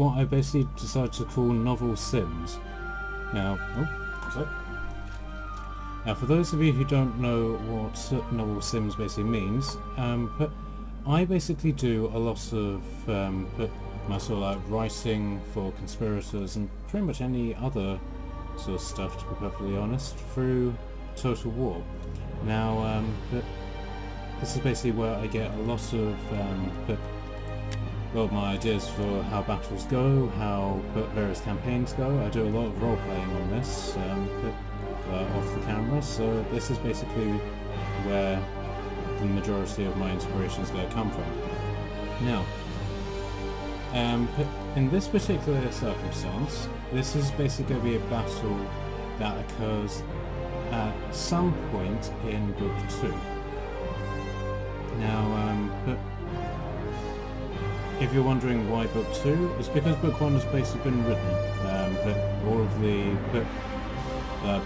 what I basically decided to call novel sims. Now, now for those of you who don't know what novel sims basically means, but I basically do a lot of my sort of like writing for conspirators and pretty much any other sort of stuff, to be perfectly honest, through Total War. Now, this is basically where I get a lot of my ideas for how battles go, how various campaigns go. I do a lot of role playing on this off the camera, so this is basically where the majority of my inspiration is going to come from. Now, in this particular circumstance, this is basically going to be a battle that occurs at some point in Book 2. Now, if you're wondering why Book 2, it's because Book 1 has basically been written, but all of the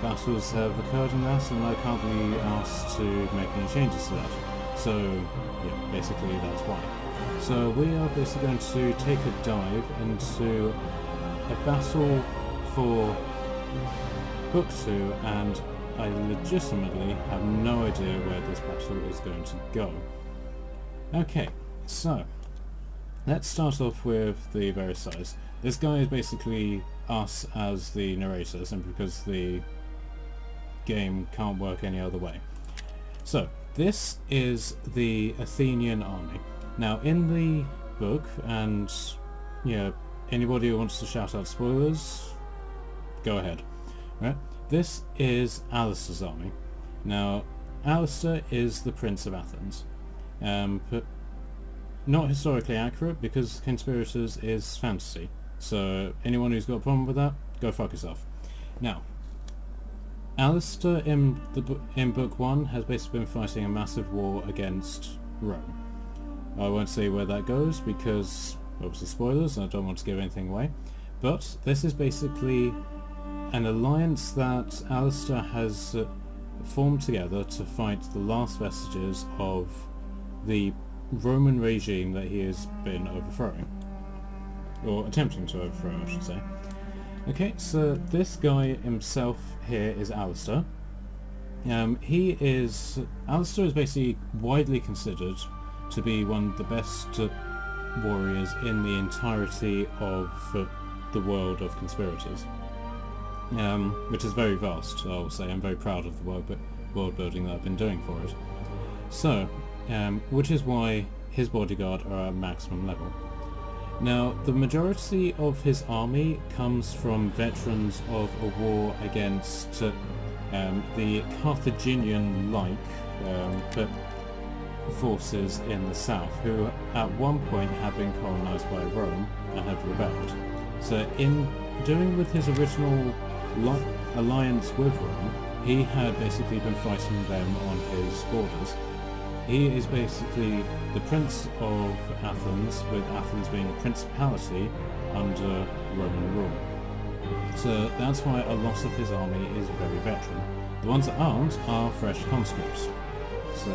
battles have occurred in that, and I can't be asked to make any changes to that. So, yeah, basically that's why. So we are basically going to take a dive into a battle for Book 2, and I legitimately have no idea where this battle is going to go. Okay, so let's start off with the various sides. This guy is basically us as the narrator, simply because the game can't work any other way. So, this is the Athenian army. Now, in the book, and anybody who wants to shout out spoilers, go ahead. Right? This is Alistair's army. Now, Alistair is the Prince of Athens. But not historically accurate, because Conspirators is fantasy. So anyone who's got a problem with that, go fuck yourself. Now, Alistair in Book 1 has basically been fighting a massive war against Rome. I won't say where that goes because, obviously spoilers, and I don't want to give anything away. But this is basically an alliance that Alistair has formed together to fight the last vestiges of the Roman regime that he has been overthrowing. Or attempting to overthrow, I should say. Okay, so this guy himself here is Alistair. Alistair is basically widely considered to be one of the best warriors in the entirety of the world of conspirators. Which is very vast, I will say. I'm very proud of the world building that I've been doing for it. So, which is why his bodyguard are at maximum level. Now, the majority of his army comes from veterans of a war against the Carthaginian-like forces in the south, who at one point had been colonized by Rome and have rebelled. So in doing with his original alliance with Rome, he had basically been fighting them on his borders. He is basically the Prince of Athens, with Athens being a principality under Roman rule. So that's why a lot of his army is very veteran. The ones that aren't are fresh conscripts. So,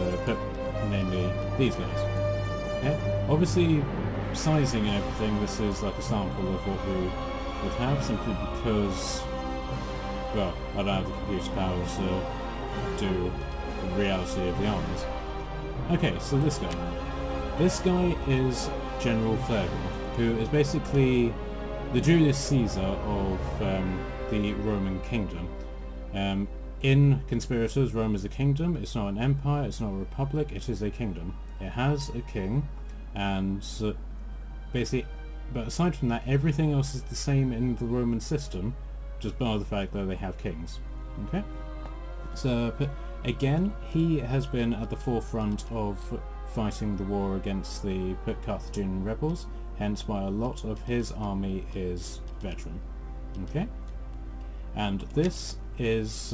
namely these guys. Okay? Obviously, sizing and everything, this is like a sample of what we would have, simply because, well, I don't have the computer power to do the reality of the armies. Okay, so this guy. This guy is General Flaregon, who is basically the Julius Caesar of the Roman kingdom. In Conspirators, Rome is a kingdom. It's not an empire, it's not a republic, it is a kingdom. It has a king, and basically, but aside from that, everything else is the same in the Roman system, just bar the fact that they have kings. Okay? So, but again, he has been at the forefront of fighting the war against the Carthaginian rebels, hence why a lot of his army is veteran. Okay? And this is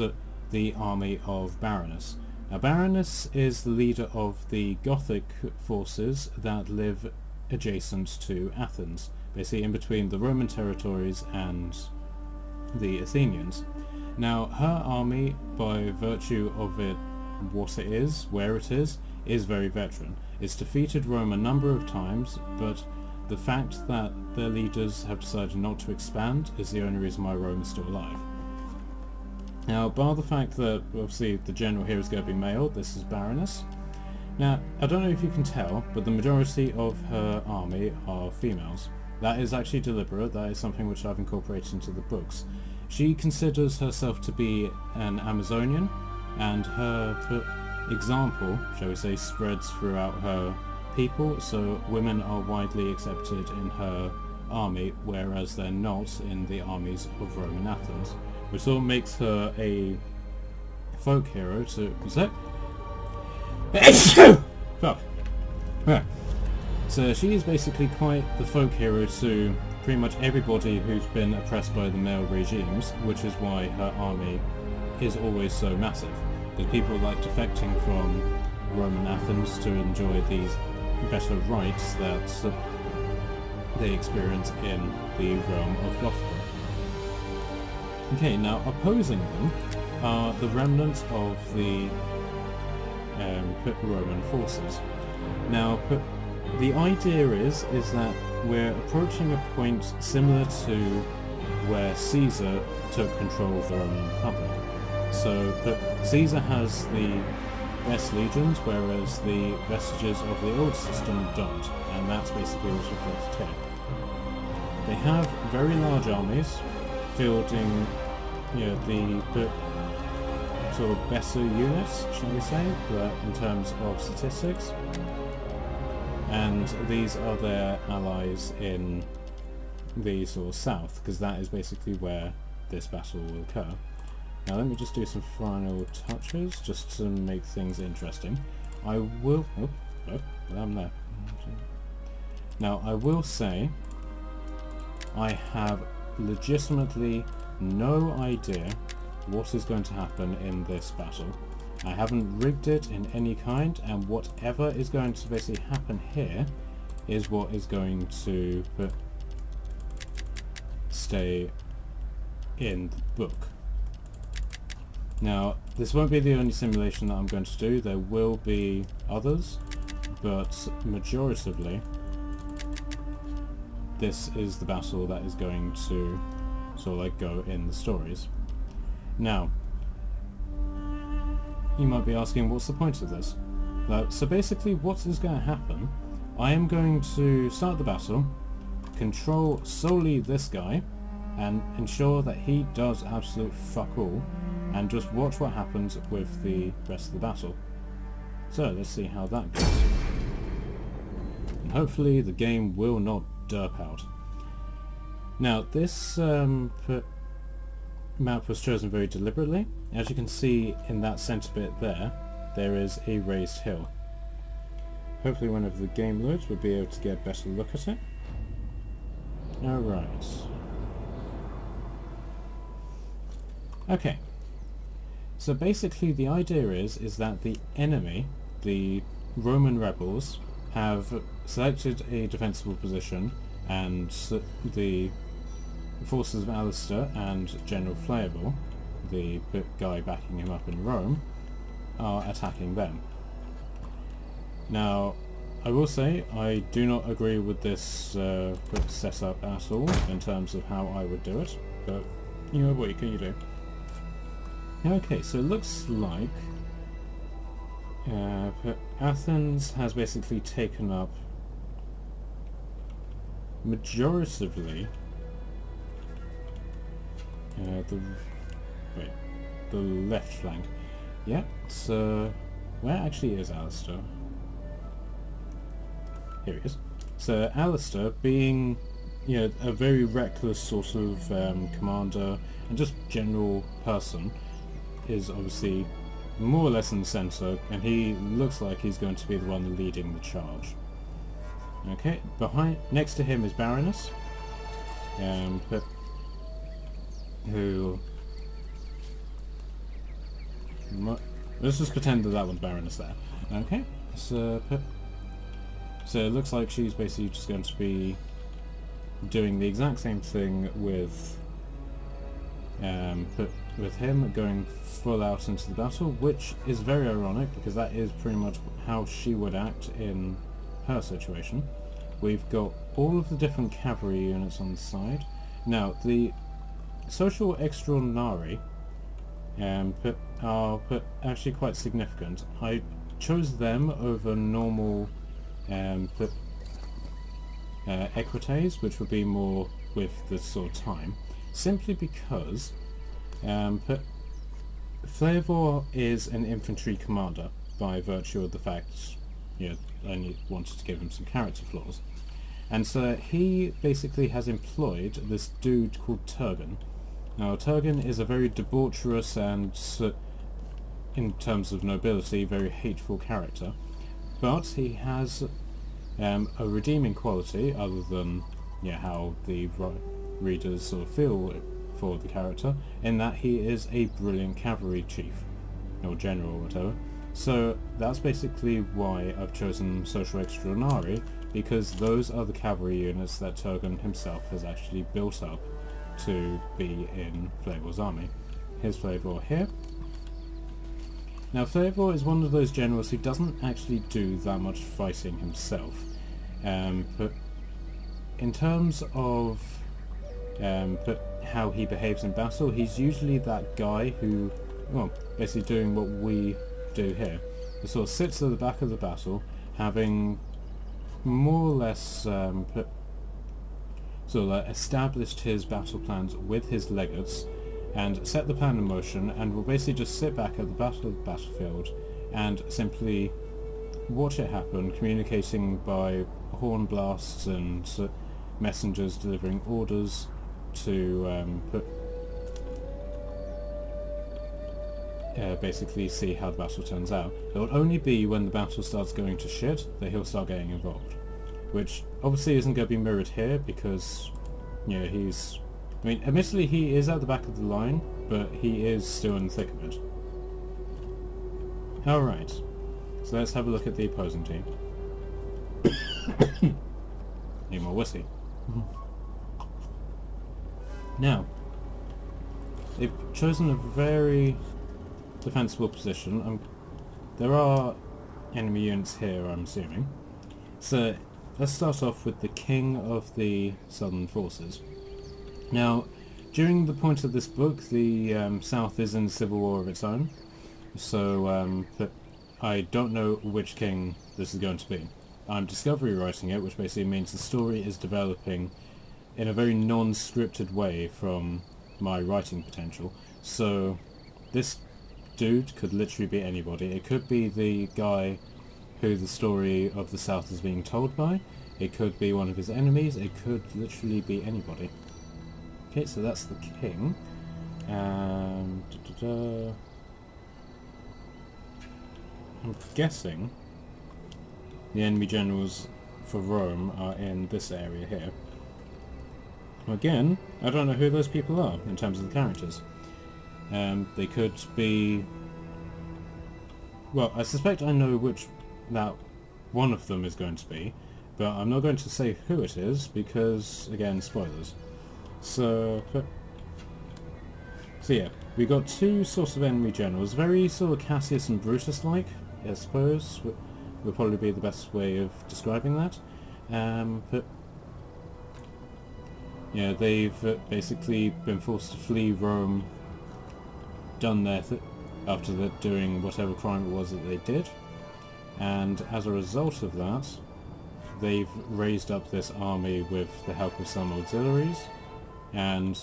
the army of Baranus. Now, Baranus is the leader of the Gothic forces that live adjacent to Athens, basically in between the Roman territories and the Athenians. Now, her army, by virtue of it, what it is, where it is very veteran. It's defeated Rome a number of times, but the fact that their leaders have decided not to expand is the only reason why Rome is still alive. Now, bar the fact that obviously the general here is going to be male, this is Baroness. Now, I don't know if you can tell, but the majority of her army are females. That is actually deliberate, that is something which I've incorporated into the books. She considers herself to be an Amazonian, and her example, shall we say, spreads throughout her people, so women are widely accepted in her army, whereas they're not in the armies of Rome and Athens, which sort of makes her a folk hero to... Fuck. Yeah. So she is basically quite the folk hero to pretty much everybody who's been oppressed by the male regimes, which is why her army is always so massive. Because people like defecting from Rome and Athens to enjoy these better rights that they experience in the realm of Gothicum. Okay, now opposing them are the remnants of the Roman forces. Now, the idea is that we're approaching a point similar to where Caesar took control of the Roman Republic. So Caesar has the best legions, whereas the vestiges of the old system don't, and that's basically what's reflected here. They have very large armies, fielding, the sort of better units, shall we say, in terms of statistics. And these are their allies in the sort of south, because that is basically where this battle will occur. Now let me just do some final touches, just to make things interesting. I will... I'm there. Now I will say, I have legitimately no idea what is going to happen in this battle. I haven't rigged it in any kind, and whatever is going to basically happen here is what is going to stay in the book. Now, this won't be the only simulation that I'm going to do, there will be others, but majoritively this is the battle that is going to sort of like go in the stories. Now, you might be asking, what's the point of this? So basically what is going to happen, I am going to start the battle, control solely this guy, and ensure that he does absolute fuck all, and just watch what happens with the rest of the battle. So let's see how that goes. And hopefully the game will not derp out. Now this map was chosen very deliberately. As you can see in that centre bit there is a raised hill. Hopefully whenever the game loads we'll be able to get a better look at it. Alright. Okay. So basically the idea is that the enemy, the Roman rebels, have selected a defensible position, and the forces of Alistair and General Flayable, the guy backing him up in Rome, are attacking them. Now, I will say I do not agree with this quick setup at all in terms of how I would do it, but you know, what can you do? Okay, so it looks like Athens has basically taken up majoritively the left flank. Yeah, so where actually is Alistair? Here he is. So Alistair, being a very reckless sort of commander and just general person, is obviously more or less in the centre, and he looks like he's going to be the one leading the charge. Okay, next to him is Baroness, who... let's just pretend that one's Baroness there. Okay, so it looks like she's basically just going to be doing the exact same thing with him, going full out into the battle, which is very ironic because that is pretty much how she would act in her situation. We've got all of the different cavalry units on the side. Now, the Social Extraordinary are actually quite significant. I chose them over normal equites, which would be more with this sort of time, simply because Flavor is an infantry commander by virtue of the fact, I wanted to give him some character flaws. And so he basically has employed this dude called Turgon. Now, Turgon is a very debaucherous and, in terms of nobility, very hateful character. But he has a redeeming quality, other than how the readers sort of feel for the character, in that he is a brilliant cavalry chief, or general, or whatever. So that's basically why I've chosen Social Extraordinary, because those are the cavalry units that Turgon himself has actually built up to be in Flavor's army. Here's Flavor here. Now, Flavor is one of those generals who doesn't actually do that much fighting himself, but in terms of how he behaves in battle, he's usually that guy who, basically doing what we do here. He sort of sits at the back of the battle, having more or less established his battle plans with his legates, and set the plan in motion, and will basically just sit back at the battlefield and simply watch it happen, communicating by horn blasts and messengers delivering orders to basically see how the battle turns out. It will only be when the battle starts going to shit that he'll start getting involved, which obviously isn't going to be mirrored here because admittedly he is at the back of the line, but he is still in the thick of it. Alright, so let's have a look at the opposing team. Need more whiskey. Now, they've chosen a very defensible position. There are enemy units here, I'm assuming. So let's start off with the king of the southern forces. Now, during the point of this book, the South is in civil war of its own, so I don't know which king this is going to be. I'm discovery writing it, which basically means the story is developing in a very non-scripted way from my writing potential. So this dude could literally be anybody. It could be the guy who the story of the South is being told by. It could be one of his enemies. It could literally be anybody. Okay, so that's the king. I'm guessing the enemy generals for Rome are in this area here. Again, I don't know who those people are in terms of the characters. They could be... Well, I suspect I know which that one of them is going to be, but I'm not going to say who it is because, again, spoilers. So yeah, we got two sorts of enemy generals, very sort of Cassius and Brutus-like, I suppose, would probably be the best way of describing that. But yeah, they've basically been forced to flee Rome, done their after doing whatever crime it was that they did, and as a result of that, they've raised up this army with the help of some auxiliaries, and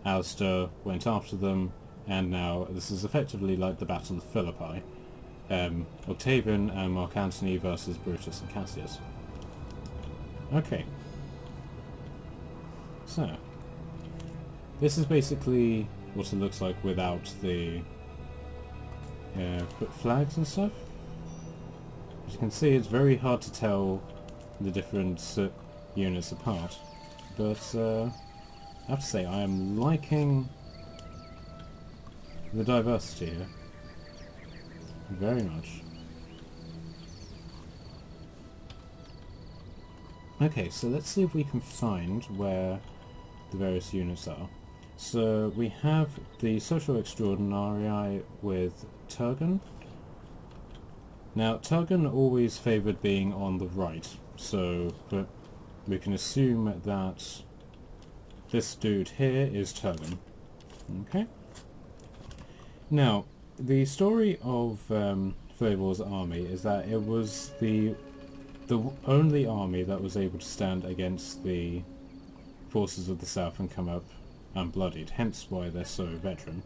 Alistair went after them, and now this is effectively like the Battle of Philippi. Octavian and Mark Antony versus Brutus and Cassius. Okay. So, this is basically what it looks like without the flags and stuff. As you can see, it's very hard to tell the different units apart, but I have to say I am liking the diversity here very much. Okay, so let's see if we can find where the various units are. So we have the Social Extraordinary with Turgon. Now, Turgon always favoured being on the right, so we can assume that this dude here is Turgon. Okay. Now, the story of Flavor's army is that it was the only army that was able to stand against the forces of the south and come up unbloodied, hence why they're so veteran.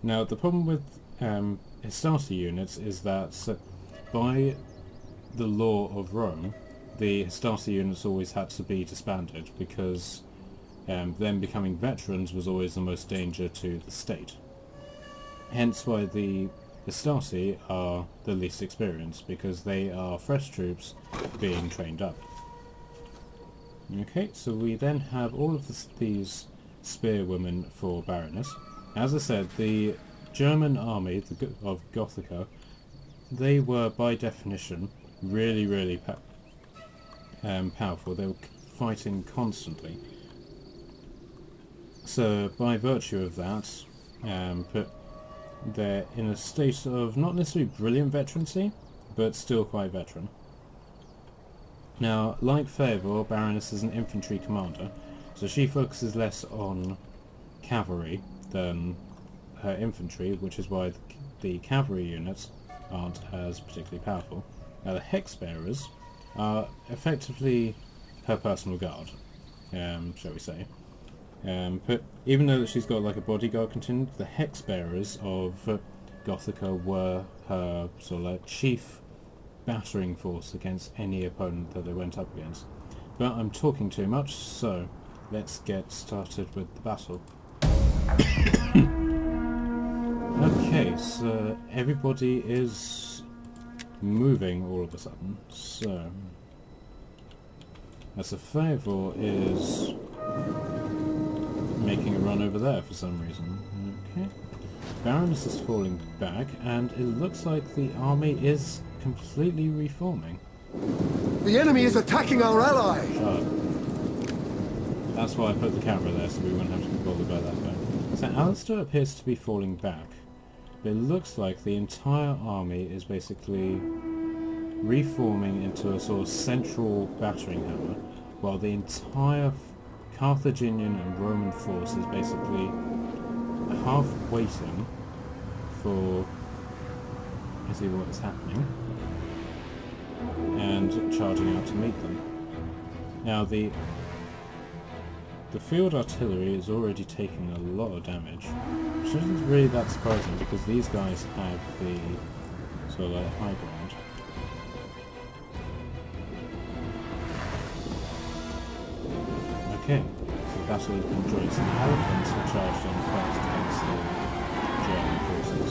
Now, the problem with Hastati units is that by the law of Rome, the Hastati units always had to be disbanded because them becoming veterans was always the most danger to the state. Hence why the Hastati are the least experienced, because they are fresh troops being trained up. Okay, so we then have all of these spearwomen for Baroness. As I said, the German army of Gothica, they were by definition really powerful. They were fighting constantly. So by virtue of that, they're in a state of not necessarily brilliant veterancy, but still quite veteran. Now, like Favour, Baroness is an infantry commander, so she focuses less on cavalry than her infantry, which is why the cavalry units aren't as particularly powerful. Now, the Hex Bearers are effectively her personal guard, shall we say. But even though she's got like a bodyguard contingent, the Hex Bearers of Gothica were her sort of like chief battering force against any opponent that they went up against. But I'm talking too much, so let's get started with the battle. Okay, so everybody is moving all of a sudden, so as a Favour is making a run over there for some reason. Okay. Baroness is falling back, and it looks like the army is completely reforming. The enemy is attacking our ally! That's why I put the camera there, so we wouldn't have to be bothered by that way. So Alistair appears to be falling back, but it looks like the entire army is basically reforming into a sort of central battering hammer, while the entire Carthaginian and Roman force is basically half waiting for to see what's happening and charging out to meet them. Now the field artillery is already taking a lot of damage, which isn't really that surprising because these guys have the sort of like high ground. Okay, so the battle has been joined. Some elephants have charged on first against the German forces.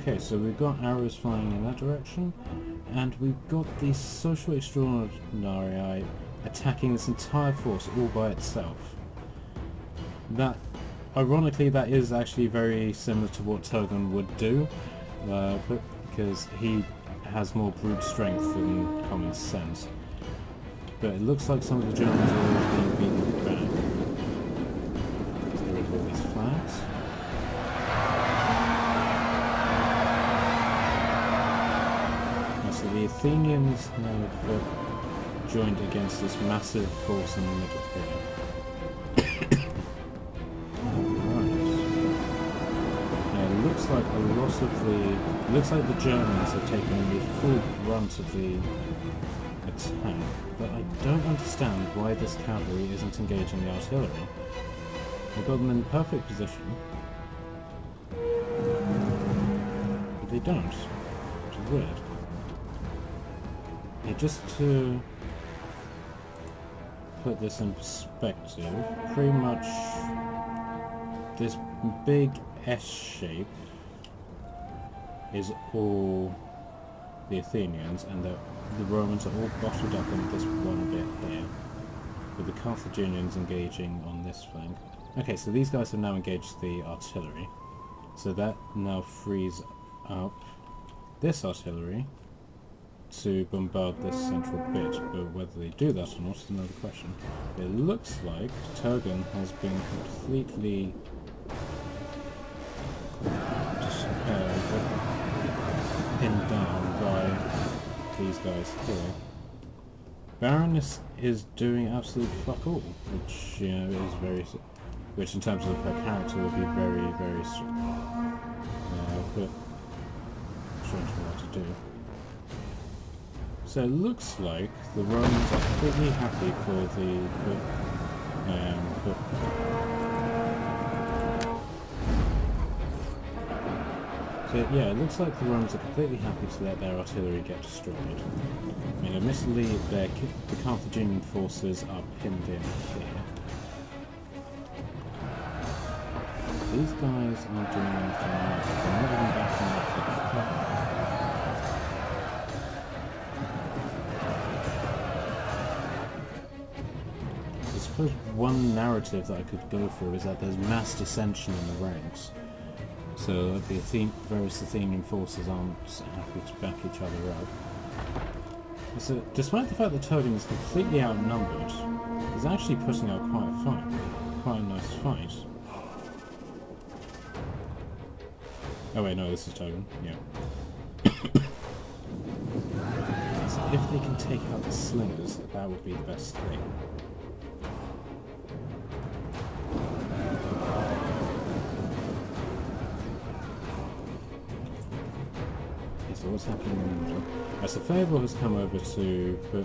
Okay, so we've got arrows flying in that direction, and we've got the Social Extraordinary attacking this entire force all by itself. That, ironically, that is actually very similar to what Turgon would do, because he has more brute strength than common sense. But it looks like some of the Germans are already being beaten back. Let's get rid of all these flags. So the Athenians have joined against this massive force in the middle here. Looks like a lot of the... looks like the Germans are taking the full brunt of the attack, but I don't understand why this cavalry isn't engaging the artillery. They've got them in perfect position, but they don't, which is weird. Yeah, just to put this in perspective, pretty much this big S shape is all the Athenians, and the Romans are all bottled up in this one bit here, with the Carthaginians engaging on this flank. Okay, so these guys have now engaged the artillery, so that now frees up this artillery to bombard this central bit, but whether they do that or not is another question. It looks like Turgon has been completely pinned down by these guys here. Baroness is doing absolute fuck all, which, you know, is very... which in terms of her character would be very, very... but strange for her to do. So it looks like the Romans are completely happy for the... so yeah, it looks like the Romans are completely happy to let their artillery get destroyed. I mean, admittedly, the Carthaginian forces are pinned in here. These guys aren't doing anything else. They're not even backing up the cover. I suppose one narrative that I could go through is that there's mass dissension in the ranks. So the various Athenian forces aren't happy to back each other up. So despite the fact that Turgon is completely outnumbered, he's actually putting up quite a fight. Quite a nice fight. Oh wait, no, this is Turgon, yeah. So if they can take out the slingers, that would be the best thing. So what's happening in the middle? So Fable has come over to put,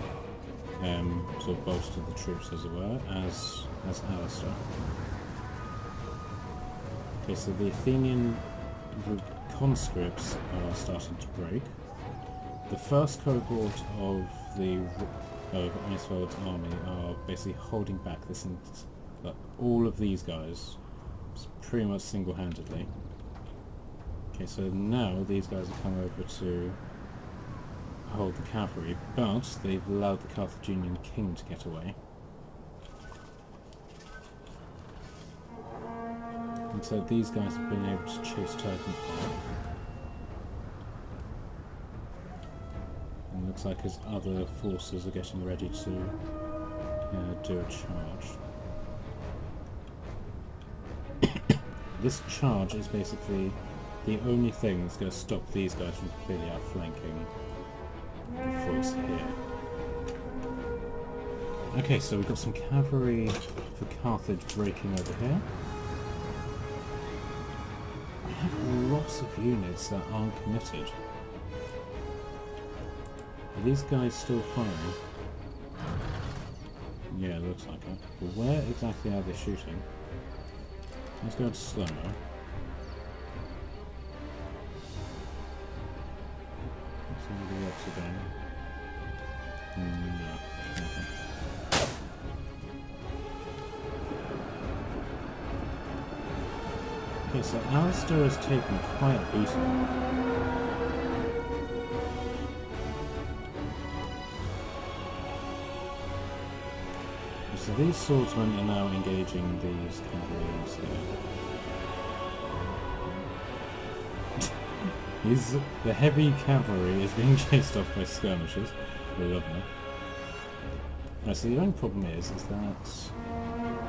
sort of bolster the troops, as it were, as Alistair. Okay, so the Athenian conscripts are starting to break. The first cohort of Icefeld's army are basically holding back this, all of these guys, pretty much single-handedly. Okay, so now these guys have come over to hold the cavalry, but they've allowed the Carthaginian king to get away. And so these guys have been able to chase Turgon off. And it looks like his other forces are getting ready to do a charge. This charge is basically the only thing that's going to stop these guys from completely outflanking the force here. Okay, so we've got some cavalry for Carthage breaking over here. We have lots of units that aren't committed. Are these guys still firing? Yeah, it looks like it. But where exactly are they shooting? Let's go to slow-mo. Somebody else again. No. Okay. Okay, so Alistair has taken quite a beating. So these swordsmen are now engaging these cavalry here. The heavy cavalry is being chased off by skirmishers. They love them. Right, so the only problem is that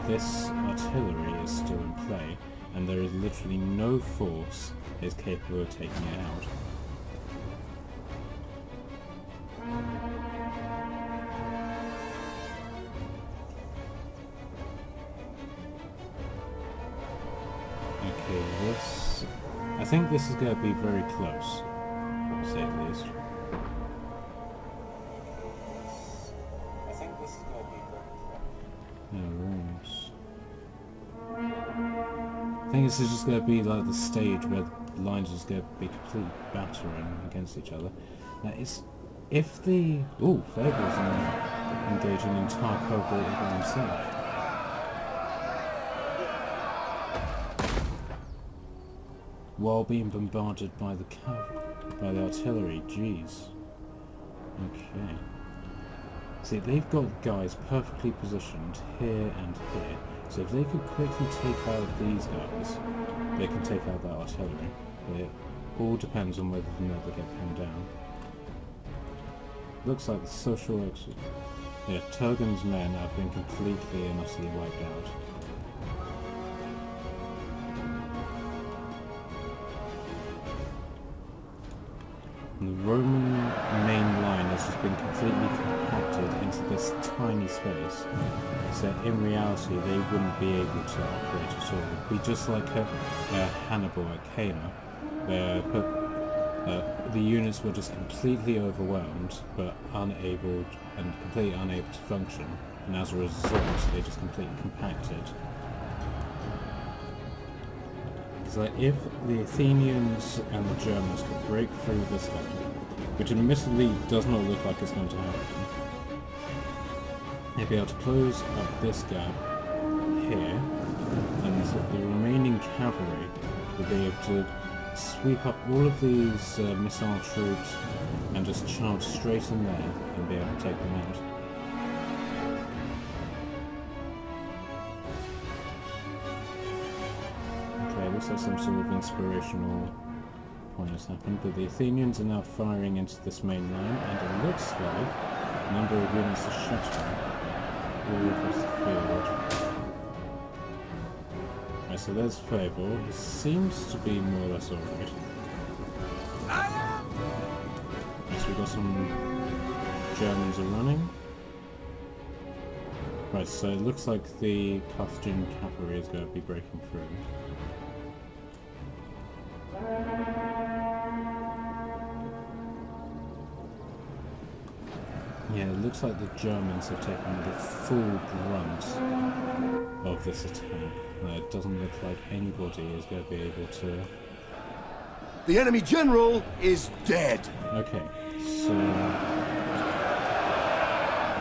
this artillery is still in play, and there is literally no force that is capable of taking it out. I think this is going to be very close, to say the least. I think this is going to be very close. Alright. I think this is just going to be like the stage where the lines are just going to be completely battering against each other. Now, if the... Ooh, Fable's engaging an entire cohort by himself. While being bombarded by the artillery, jeez. Okay. See, they've got guys perfectly positioned here and here, so if they could quickly take out these guys, they can take out that artillery. But it all depends on whether or not they get pinned down. looks like the social exit. Yeah, Turgon's men have been completely and utterly wiped out. And the Roman main line has just been completely compacted into this tiny space. So in reality, they wouldn't be able to operate at all. It would be just like Hannibal at Cana, where the units were just completely overwhelmed, but completely unable to function, and as a result, they just completely compacted. So if the Athenians and the Germans could break through this line, which admittedly does not look like it's going to happen, they'd be able to close up this gap here, and the remaining cavalry would be able to sweep up all of these missile troops and just charge straight in there and be able to take them out. Okay, looks like some sort of inspirational point has happened, but the Athenians are now firing into this main line, and it looks like a number of units are shattering all across the field. Right, so there's Fable. He seems to be more or less alright. Right, so we've got some Germans are running. Right, so it looks like the Carthaginian cavalry is going to be breaking through. Yeah, it looks like the Germans have taken the full brunt of this attack. It doesn't look like anybody is going to be able to... The enemy general is dead. Okay, so...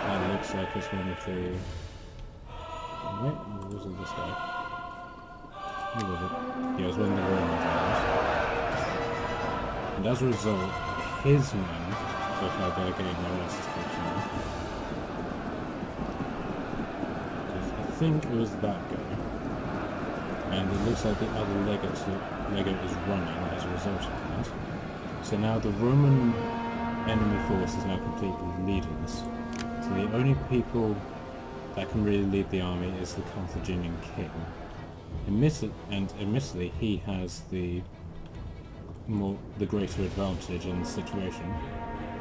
that looks like it's one of the... Wait, was it this guy? Who was it? Yeah, it was one of the Roman generals. And as a result, his men look like they're getting their asses kicked now. I think it was that guy. And it looks like the other legate is running as a result of that. So now the Roman enemy force is now completely leaderless. So the only people that can really lead the army is the Carthaginian king. Admittedly, he has the greater advantage in the situation.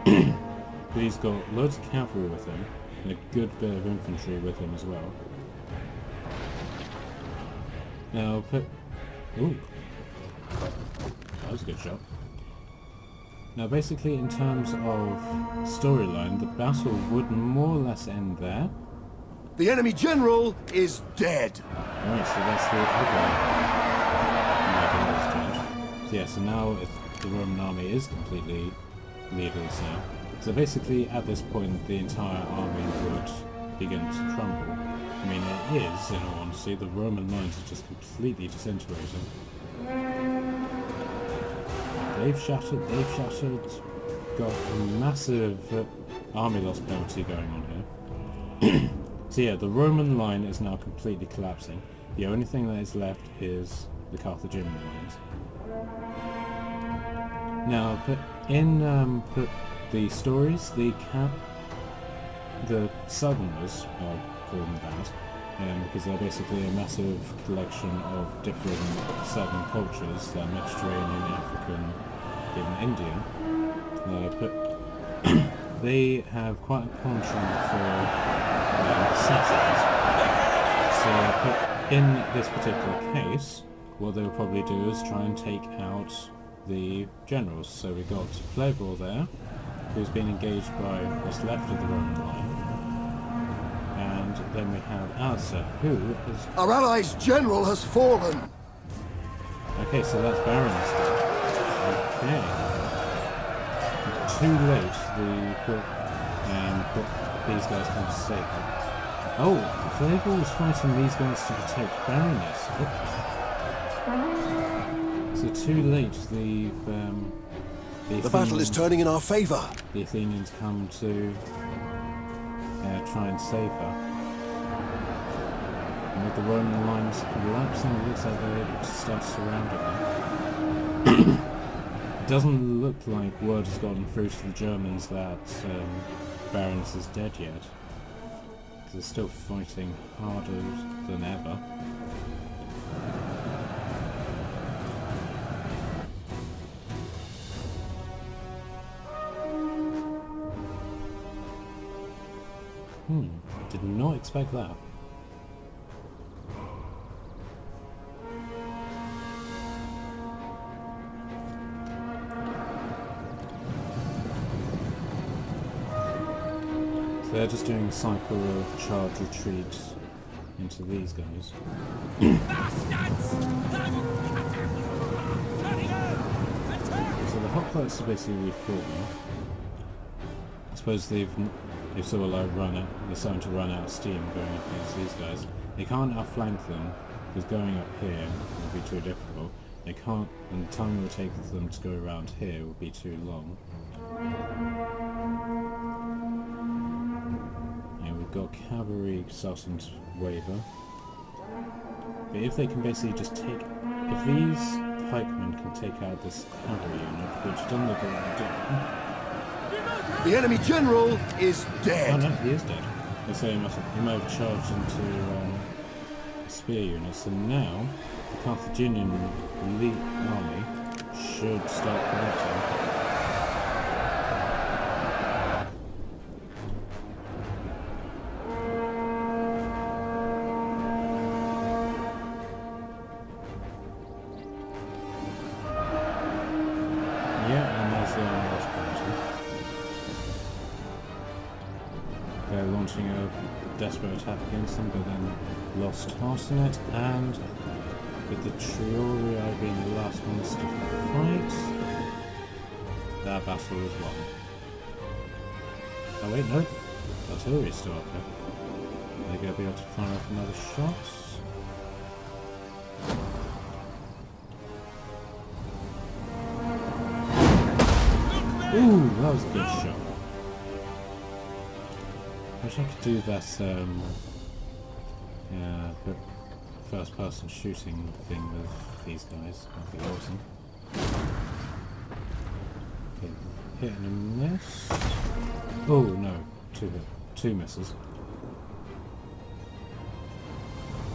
But he's got loads of cavalry with him, and a good bit of infantry with him as well. Now, ooh, that was a good shot. Now, basically, in terms of storyline, the battle would more or less end there. The enemy general is dead. Alright, so that's the other dead. So yeah, so now the Roman army is completely leaderless now. So basically, at this point, the entire army would begin to crumble. I mean, it is, in all honesty, the Roman lines are just completely disintegrating. They've shattered, got a massive army loss penalty going on here. So yeah, the Roman line is now completely collapsing. The only thing that is left is the Carthaginian lines. Now, in the stories, the Southerners, I'll call them that, because they're basically a massive collection of different Southern cultures, like Mediterranean, African, even Indian. They have quite a penchant for assassins. So in this particular case, what they'll probably do is try and take out the generals. So we've got Flavor there, who's been engaged by what's left of the Roman line. And then we have Alistair, who is... Our allies' general has fallen. Okay, so that's Baroness dead. Okay. Too late, these guys come to save them. Oh, Flavor was fighting these guys to protect Baroness. So too late, the battle is turning in our favour. The Athenians come to try and save her. And with the Roman lines collapsing, it looks like they're able to start surrounding her. It doesn't look like word has gotten through to the Germans that Barons is dead yet. They're still fighting harder than ever. Did not expect that. So they're just doing a cycle of charge retreat into these guys. So the hoplites are basically reforming. I suppose they've sort of like they're starting to run out of steam going up against these guys. They can't outflank them, because going up here will be too difficult. They can't, and the time it will take them to go around here will be too long. And we've got cavalry starting to waver. But if they can basically just take, if these pikemen can take out this cavalry unit, which doesn't look like they're doing. The enemy general is dead. Oh no, he is dead. They say he might have charged into spear units, and now the Carthaginian elite army should start connecting. Yeah, and there's the last party. They're launching a desperate attack against them, but then lost heart in it, and with the Triori being the last ones to fight, that battle is won. Oh wait, no, artillery's still up there. Are they going to be able to fire off another shot? Ooh, that was a good shot. I wish I could do that, first-person shooting thing with these guys. That'd be awesome. Okay, hit and a miss. Oh no, two misses.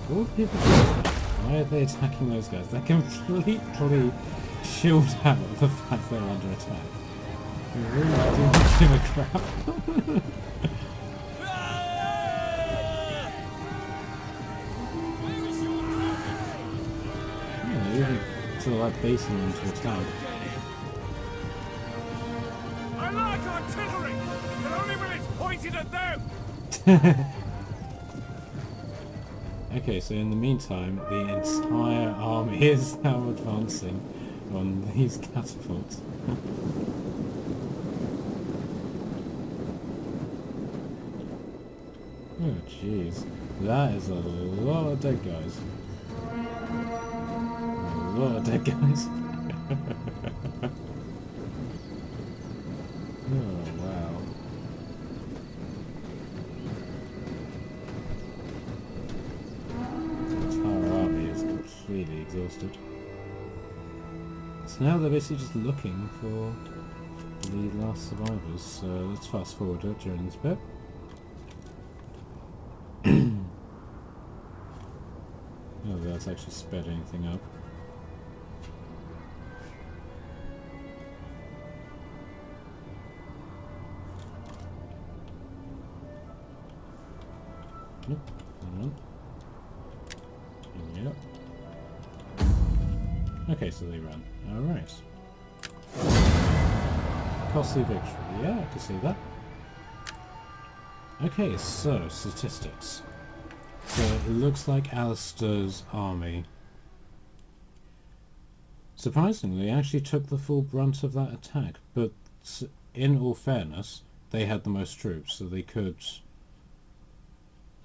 What are people doing? Why are they attacking those guys? They're completely chilled out of the fact they're under attack. They really don't give a crap. Sort of like basing them to attack. I like artillery, but only when it's pointed at them. Okay, so in the meantime, the entire army is now advancing on these catapults. Oh jeez, that is a lot of dead guys. A lot of dead guys. Oh wow. The entire army is completely exhausted. So now they're basically just looking for the last survivors. So let's fast forward it during this bit. Oh, that's actually sped anything up. Yep. Yep. Okay, so they ran. Alright. Costly victory. Yeah, I can see that. Okay, so statistics. So it looks like Alistair's army surprisingly actually took the full brunt of that attack, but in all fairness, they had the most troops, so they could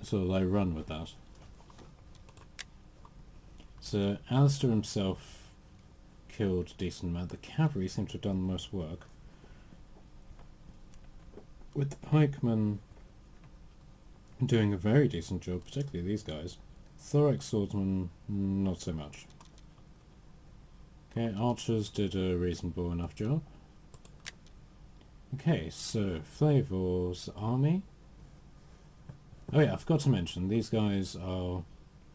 sort of like run with that. So Alistair himself killed a decent amount. The cavalry seem to have done the most work, with the pikemen doing a very decent job, particularly these guys. Thorax swordsmen, not so much. Okay, archers did a reasonable enough job. Okay, so Flavor's army. Oh yeah, I forgot to mention, these guys are...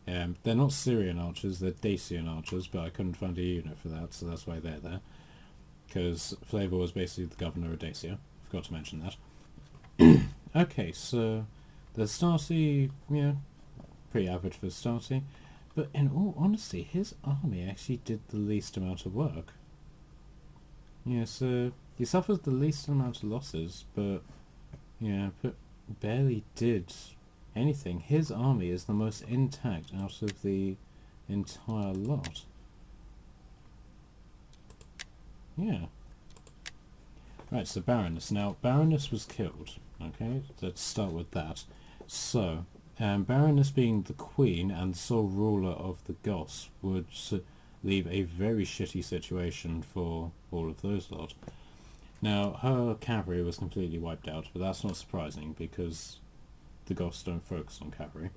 they're not Syrian archers, they're Dacian archers, but I couldn't find a unit for that, so that's why they're there. Because Flavor was basically the governor of Dacia. Forgot to mention that. Okay, so the Stasi, yeah, pretty average for Stasi. But in all honesty, his army actually did the least amount of work. Yeah, so he suffered the least amount of losses, but, yeah, but barely did anything. His army is the most intact out of the entire lot. Yeah. Right, so Baroness. Now, Baroness was killed. Okay, let's start with that. So, Baroness being the queen and sole ruler of the Goths would leave a very shitty situation for all of those lot. Now, her cavalry was completely wiped out, but that's not surprising because the Goths don't focus on cavalry.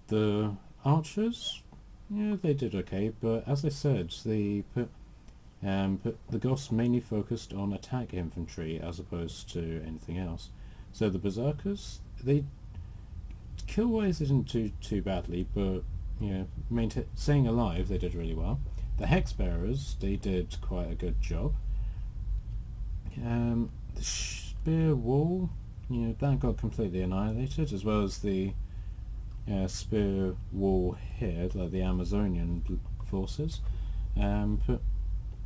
The archers, yeah, they did okay, but as I said, but the Goths mainly focused on attack infantry as opposed to anything else. So the Berserkers, they kill-wise they didn't do too badly, but you know, staying alive they did really well. The Hex Bearers, they did quite a good job. The Spear Wall, you know, that got completely annihilated, as well as the Spear Wall here, like the Amazonian forces. But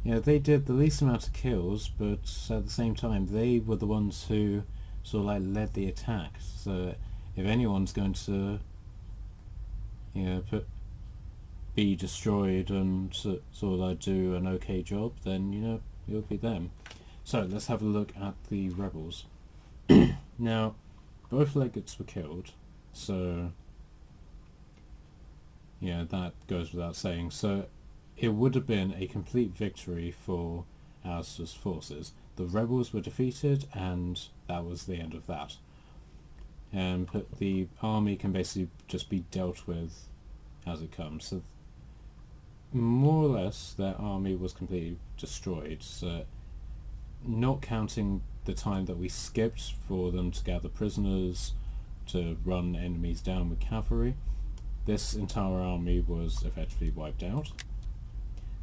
yeah, they did the least amount of kills, but at the same time they were the ones who sort of like led the attack. So if anyone's going to, you know, be destroyed and sort of like do an okay job, then you know it'll be them. So let's have a look at the rebels. Now, both legates were killed, so yeah, that goes without saying. So it would have been a complete victory for Alistair's forces. The rebels were defeated, and that was the end of that. But the army can basically just be dealt with as it comes. So more or less, their army was completely destroyed. So not counting the time that we skipped for them to gather prisoners, to run enemies down with cavalry, this entire army was effectively wiped out.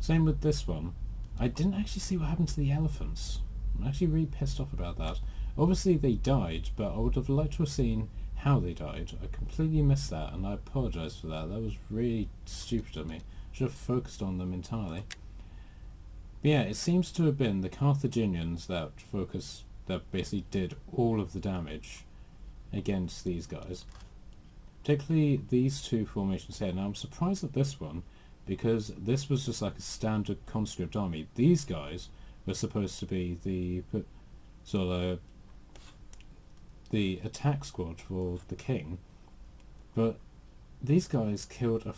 Same with this one. I didn't actually see what happened to the elephants. I'm actually really pissed off about that. Obviously they died, but I would have liked to have seen how they died. I completely missed that, and I apologise for that. That was really stupid of me. Should have focused on them entirely. But yeah, it seems to have been the Carthaginians that basically did all of the damage against these guys. Particularly these two formations here. Now I'm surprised at this one, because this was just like a standard conscript army. These guys were supposed to be the sort of the attack squad for the king, but these guys killed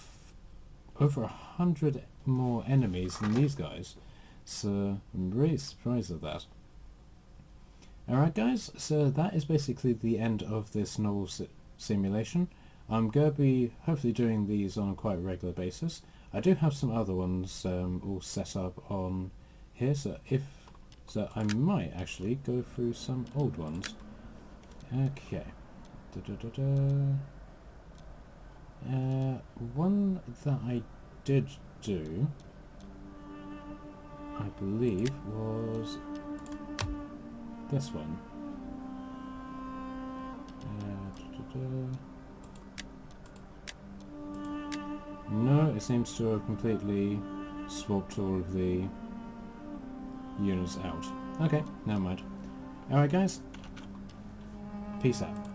over 100 more enemies than these guys, so I'm really surprised at that. Alright guys, so that is basically the end of this novel simulation. I'm going to be hopefully doing these on a quite regular basis. I do have some other ones all set up on here, so I might actually go through some old ones. Okay. One that I did do, I believe, was this one. No, it seems to have completely swapped all of the units out. Okay, never mind. Alright guys, peace out.